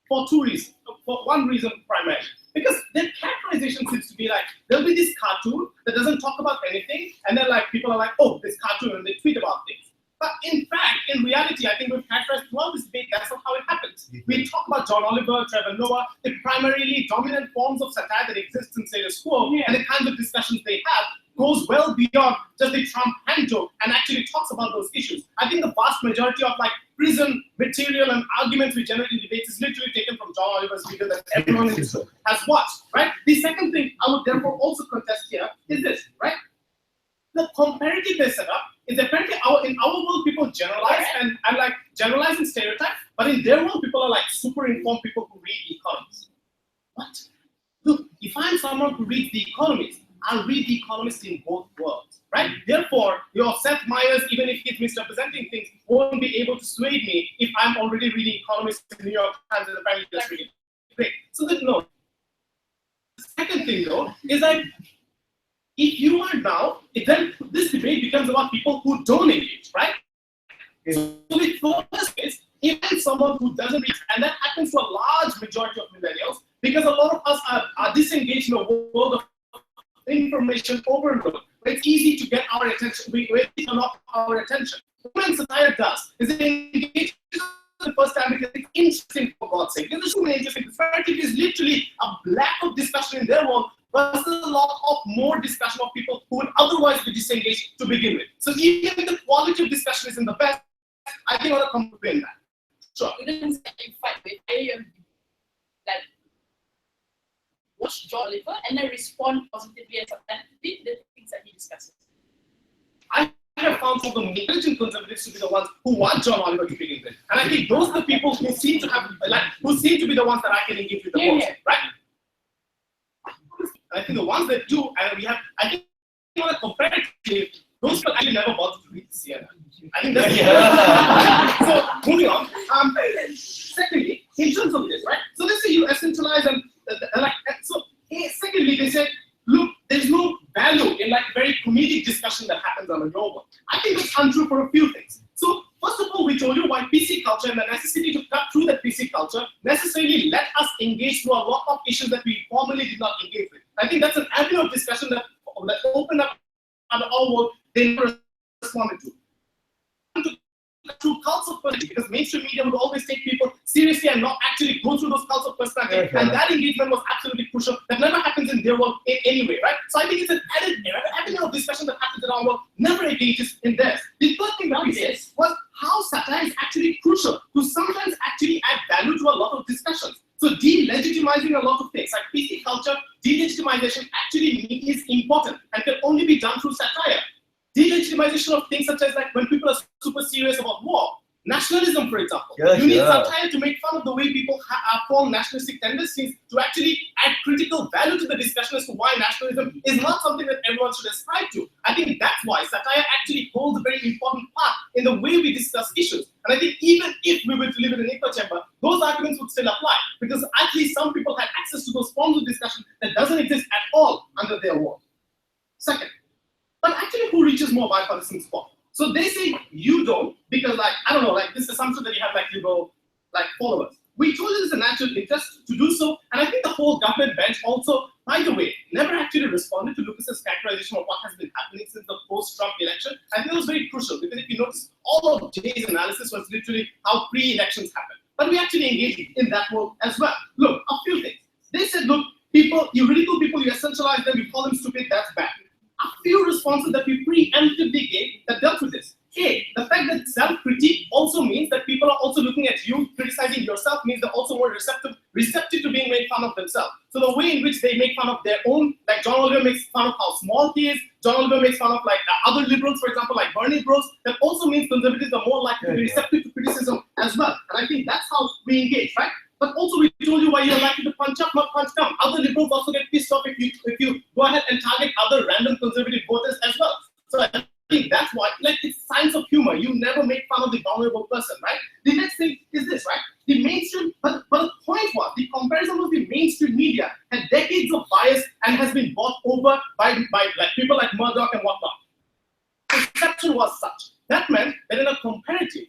For two reasons. For one reason primarily. Because their characterization seems to be like, there'll be this cartoon that doesn't talk about anything, and then like people are like, oh, this cartoon, and they tweet about things. But in fact, in reality, I think we've characterized throughout this debate, that's not how it happens. We talk about John Oliver, Trevor Noah, the primarily dominant forms of satire that exist in status quo, and the kinds of discussions they have. goes well beyond just the Trump hand joke and actually talks about those issues. I think the vast majority of like prison material and arguments we generally debate is literally taken from John Oliver's video that everyone has watched, right? The second thing I would therefore also contest here is this, right? The comparative they set up is apparently in our world people generalize and like generalize and stereotype, but in their world people are like super informed people who read the Economist. What? Look, if I'm someone who reads the Economist, I'll read the Economist in both worlds, right? Therefore, your Seth Meyers, even if he's misrepresenting things, won't be able to sway me if I'm already reading Economist in the New York Times and apparently just reading. Great. So that no. The second thing though is like, if you are now, then this debate becomes about people who don't engage, right? So the first is even someone who doesn't read, and that happens to a large majority of millennials, because a lot of us are disengaged in a world of information overload, where it's easy to get our attention, where we turn off our attention. What satire does is it engages the first time because it's interesting, for God's sake. There's so many interesting. It is literally a lack of discussion in their world, but there's a lot of more discussion of people who would otherwise be disengaged to begin with. So even the quality of discussion isn't the best. I think I want to complain that. Sure. You didn't say you fight with like watch John Oliver and then respond positively and substantively to the things that he discusses. I have found some of the intelligent conservatives to be the ones who want John Oliver to begin with, and I think those are the people who seem to have who seem to be the ones that I can engage with the most, right? I think the ones that do, and I think on a comparative, those people actually never bothered to read the CNN. I think that's so moving on. Secondly, in terms of this, right? So let's say you essentialize and secondly, they said, look, there's no value in like very comedic discussion that happens on a global. I think that's untrue for a few things. So first of all, we told you why PC culture and the necessity to cut through that PC culture necessarily let us engage through a lot of issues that we formerly did not engage with. I think that's an avenue of discussion that opened up on our world they never responded to. Through cults of personality, because mainstream media would always take people seriously and not actually go through those cults of personality, and that engagement was absolutely crucial. That never happens in their world in any way, right? So I think it's an avenue of discussion that happens in our world, never engages in theirs. The third thing that we said was how satire is actually crucial to sometimes actually add value to a lot of discussions. So delegitimizing a lot of things, like PC culture, delegitimization actually is important and can only be done through satire. Delegitimization of things such as like when people are super serious about war, nationalism, for example. You need satire to make fun of the way people form nationalistic tendencies to actually add critical value to the discussion as to why nationalism is not something that everyone should ascribe to. I think that's why satire actually holds a very important part in the way we discuss issues. And I think even if we were to live in an echo chamber, those arguments would still apply, because at least some people had access to those forms of discussion that doesn't exist at all under their world. Second, but actually who reaches more bipartisan support? So they say you don't, because like, I don't know, like this assumption that you have like liberal like followers. We told you there's a natural interest to do so, and I think the whole government bench also, by the way, never actually responded to Lucas's characterization of what has been happening since the post-Trump election. I think it was very crucial, because if you notice, all of Jay's analysis was literally how pre-elections happen. But we actually engaged in that world as well. Look, a few things. They said, look, people, you ridicule people, you essentialize them, you call them stupid, that's bad. A few responses that we preemptively gave that dealt with this. A, the fact that self-critique also means that people are also looking at you, criticizing yourself means they're also more receptive to being made fun of themselves. So the way in which they make fun of their own, like John Oliver makes fun of how small he is, John Oliver makes fun of like other liberals, for example, like Bernie Bros, that also means conservatives are more likely to be receptive to criticism as well. And I think that's how we engage, right? But also we told you why you're likely to punch up, not punch down. Other liberals also get pissed off if you go ahead and target other random conservative voters as well. So I think that's why, like, it's science of humor. You never make fun of the vulnerable person, right? The next thing is this, right? The mainstream, but the point was, the comparison of the mainstream media had decades of bias and has been bought over by like people like Murdoch and whatnot. The perception was such. That meant that in a comparative,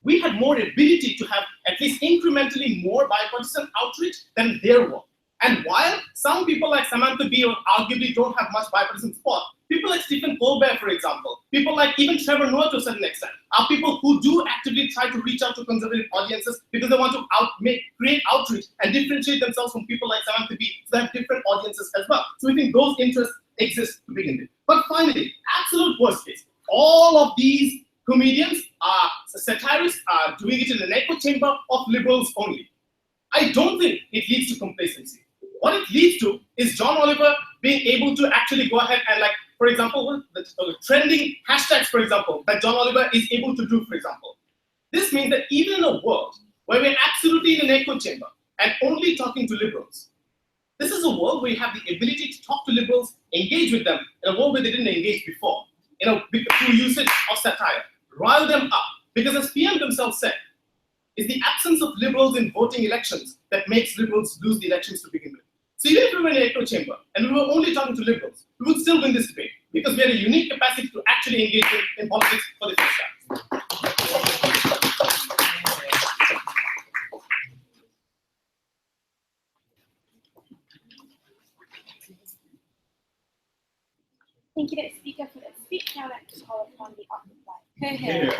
we had more ability to have at least incrementally more bipartisan outreach than their work. And while some people like Samantha Bee arguably don't have much bipartisan support, people like Stephen Colbert, for example, people like even Trevor Noah to a certain extent, are people who do actively try to reach out to conservative audiences because they want to create outreach and differentiate themselves from people like Samantha Bee, so they have different audiences as well. So we think those interests exist to begin with. But finally, absolute worst case, all of these comedians are satirists are doing it in an echo chamber of liberals only. I don't think it leads to complacency. What it leads to is John Oliver being able to actually go ahead and, like, for example, the trending hashtags, for example, that John Oliver is able to do, for example. This means that even in a world where we're absolutely in an echo chamber and only talking to liberals, this is a world where you have the ability to talk to liberals, engage with them in a world where they didn't engage before, through usage of satire, rile them up. Because as PM themselves said, it's the absence of liberals in voting elections that makes liberals lose the elections to begin with. So even if we were in an echo chamber and we were only talking to liberals, we would still win this debate because we had a unique capacity to actually engage in politics for the first time. Thank you to the speaker for that speech. Now I'd like to call upon the occupied. Here.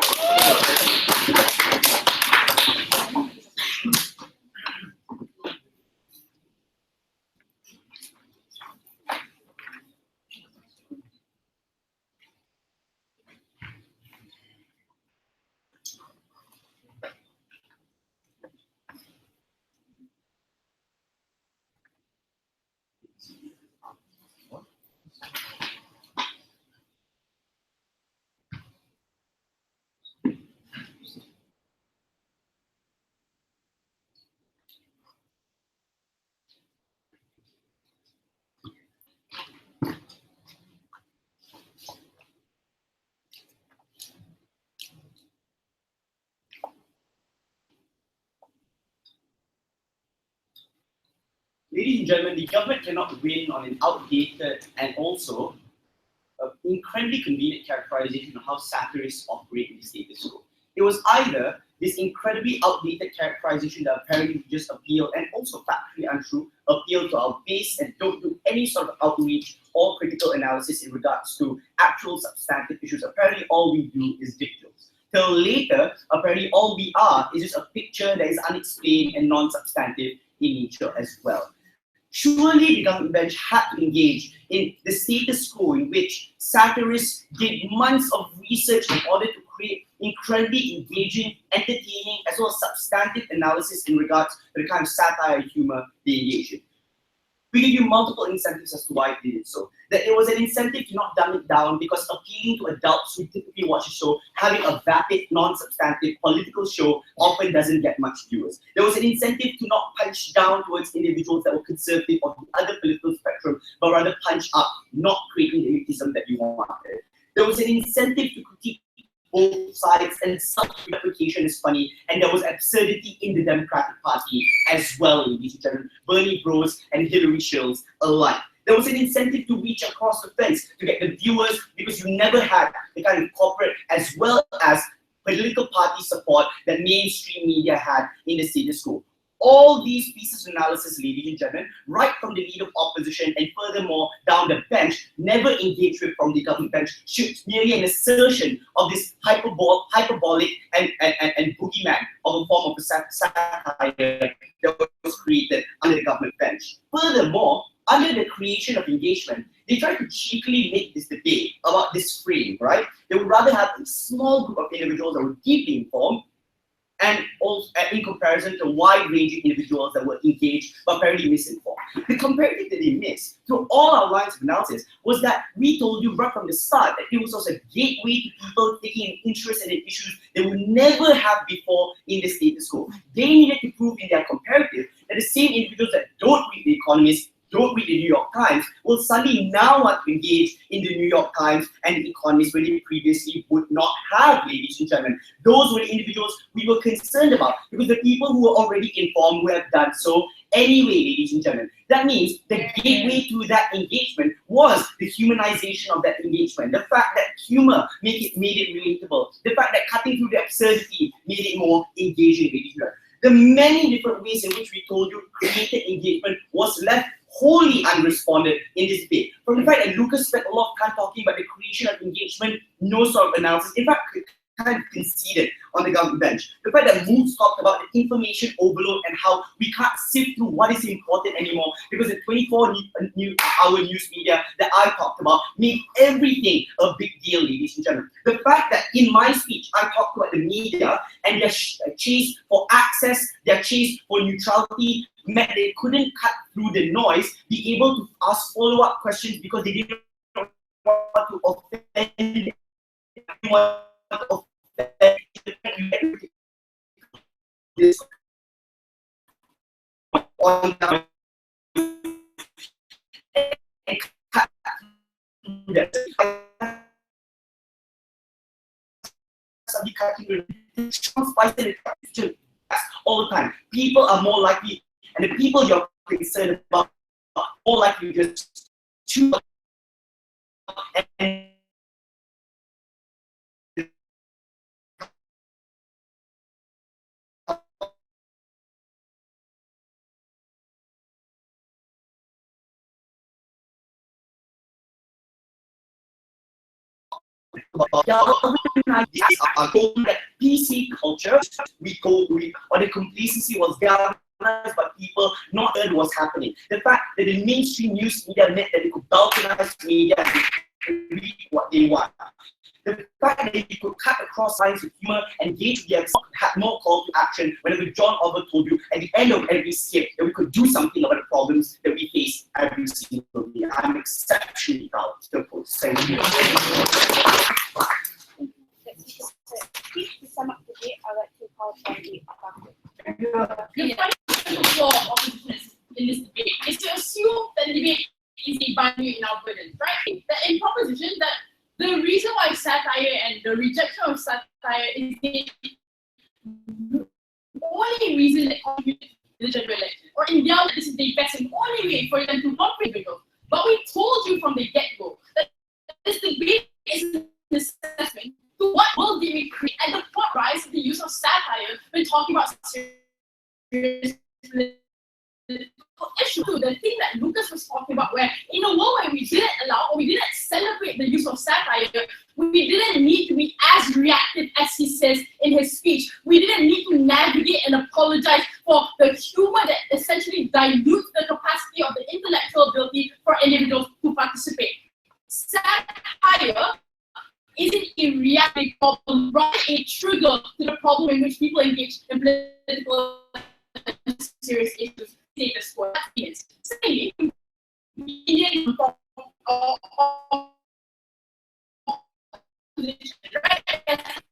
Ladies and gentlemen, the government cannot win on an outdated and also incredibly convenient characterization of how satirists operate in the status quo. It was either this incredibly outdated characterization that apparently just appeal and also factually untrue, appeal to our base and don't do any sort of outreach or critical analysis in regards to actual substantive issues. Apparently all we do is dictates. Till later, apparently all we are is just a picture that is unexplained and non-substantive in nature as well. Surely the government bench had to engage in the status quo in which satirists did months of research in order to create incredibly engaging, entertaining, as well as substantive analysis in regards to the kind of satire and humor they engage in. We give you multiple incentives as to why they did so. That it was an incentive to not dumb it down because appealing to adults who typically watch a show, having a vapid, non-substantive political show often doesn't get much viewers. There was an incentive to not punch down towards individuals that were conservative of the other political spectrum, but rather punch up, not creating the elitism that you wanted. There was an incentive to critique both sides and self-replication is funny, and there was absurdity in the Democratic Party as well, ladies and gentlemen, Bernie Bros and Hillary Shills alike. There was an incentive to reach across the fence to get the viewers because you never had the kind of corporate as well as political party support that mainstream media had in the status quo. All these pieces of analysis, ladies and gentlemen, right from the leader of opposition and furthermore down the bench, never engaged with from the government bench, should merely an assertion of this hyperbolic and boogeyman of a form of a satire that was created under the government bench. Furthermore, under the creation of engagement, they tried to cheekily make this debate about this frame, right? They would rather have a small group of individuals that were deeply informed and also in comparison to wide-ranging individuals that were engaged but apparently misinformed. The comparative that they missed through all our lines of analysis was that we told you right from the start that it was also a gateway to people taking an interest in issues they would never have before in the status quo. They needed to prove in their comparative that the same individuals that don't read The Economist, don't read the New York Times, will suddenly now want to engage in the New York Times and the Economist where they previously would not have, ladies and gentlemen. Those were the individuals we were concerned about because the people who were already informed would have done so anyway, ladies and gentlemen. That means the gateway to that engagement was the humanization of that engagement. The fact that humor made it relatable. The fact that cutting through the absurdity made it more engaging, ladies and gentlemen. The many different ways in which we told you created engagement was left wholly unresponded in this debate. From the fact that Lucas spent a lot of time talking about the creation of engagement, no sort of analysis. In fact, kind of conceded on the government bench. The fact that Moods talked about the information overload and how we can't sift through what is important anymore because the 24-hour news media that I talked about made everything a big deal, ladies and gentlemen. The fact that in my speech I talked about the media and their chase for access, their chase for neutrality, meant they couldn't cut through the noise, be able to ask follow-up questions because they didn't want to offend anyone, this on and cut through that. All the time. People are more likely, and the people you're concerned about are more likely to just choose and our goal that PC culture, or the complacency was governed by people not heard what's happening. The fact that the mainstream news media meant that they could balkanize media and read what they want. The fact that you could cut across lines with humor, engage with the expert, had more call to action whenever John Oliver told you at the end of every skip that we could do something about the problems that we face every single day. I'm exceptionally proud to say To sum up today, I'd like to call for the The fundamental flaw of opposition in this debate is to assume that the debate is a binary in our burden, right? That in proposition that the reason why satire and the rejection of satire is the only reason that contributes to the general election, or in the other, this is the best and only way for them to not individuals. But we told you from the get-go that this debate is an assessment to what world did we create, and the plot rise of the use of satire when talking about serious issue. The thing that Lucas was talking about, where in a world where we didn't allow or we didn't celebrate the use of satire, we didn't need to be as reactive as he says in his speech. We didn't need to navigate and apologize for the humor that essentially dilutes the capacity of the intellectual ability for individuals to participate. Satire isn't a reactive problem, rather a trigger to the problem in which people engage in political serious issues. Take the sport. Secondly, Indian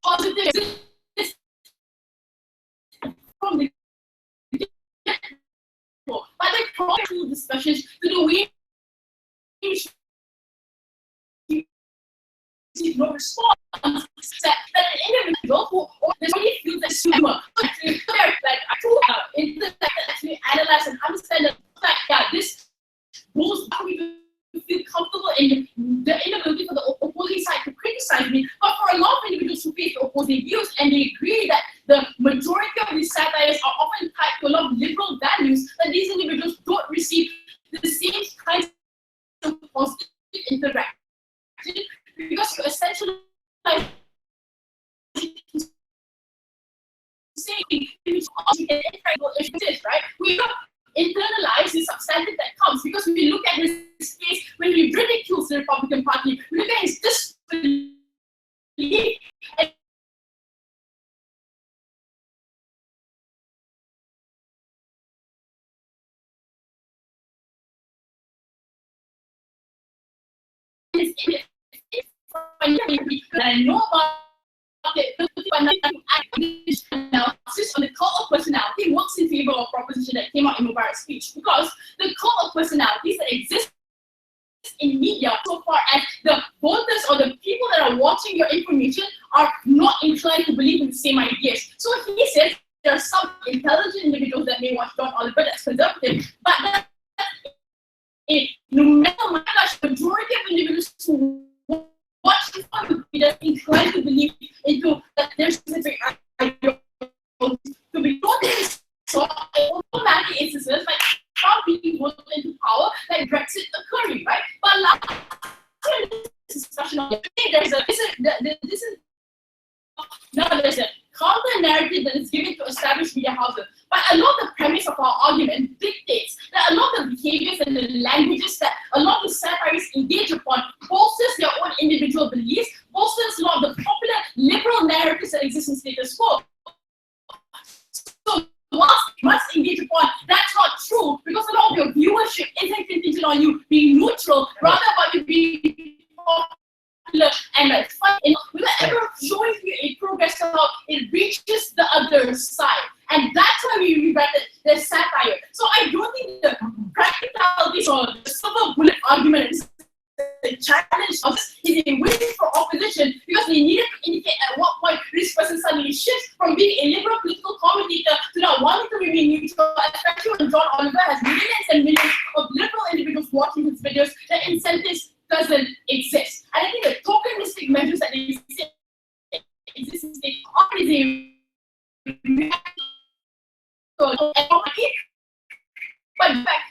positive from the but the problem discussions to the way no response that an individual who already feels that humor actually actually analyze and understand that this goes back to feel comfortable in the inability for the opposing side to criticize me. But for a lot of individuals who face the opposing views and they agree that the majority of these satires are often tied to a lot of liberal values, that these individuals don't receive the same kinds of positive interaction. Because you essentially saying right? We don't internalize the substantive that comes because we look at his case when he ridicules the Republican Party, we look at his disbelief and I know about analysis on the cult of personality works in favor of proposition that came out in Mubarak's speech, because the cult of personalities that exist in media so far as the voters or the people that are watching your information are not inclined to believe in the same ideas. So he says there are some intelligent individuals that may watch John Oliver that's conservative, but that no matter how much majority of individuals who watch this one would be inclined to believe into that there's specific ideology to be totally so automatic instances like Trump being voted into power, like Brexit occurring, right? But last year, this discussion of there's a this is Now there's a counter narrative that is given to established media houses. But a lot of the premise of our argument dictates that a lot of the behaviors and the languages that a lot of the satirists engage upon bolsters their own individual beliefs, bolsters a lot of the popular liberal narratives that exist in status quo. So whilst you must engage upon, that's not true, because a lot of your viewership isn't contingent on you being neutral, rather about you being popular and like fun. Without ever showing you a progress how it reaches the other side. And that's why we regretted the satire. So I don't think the practicalities or the silver bullet argument is the challenge of this is a win for opposition, because they needed to indicate at what point this person suddenly shifts from being a liberal political commentator to now wanting to remain neutral, especially when John Oliver has millions and millions of liberal individuals watching his videos. The incentives doesn't exist. And I think the tokenistic measures that they exist in state art is a but in fact,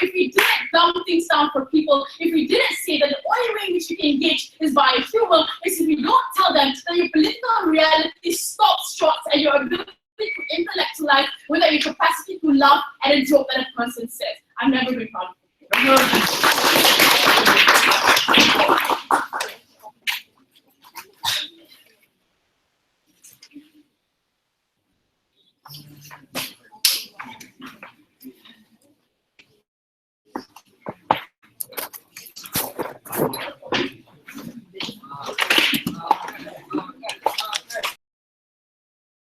if we didn't dumb things down for people, if we didn't say that the only way in which you can engage is by humor, is if we don't tell them that your political reality stops short at your ability to intellectualize without your capacity to laugh at a joke that a person says. I've never been proud of it.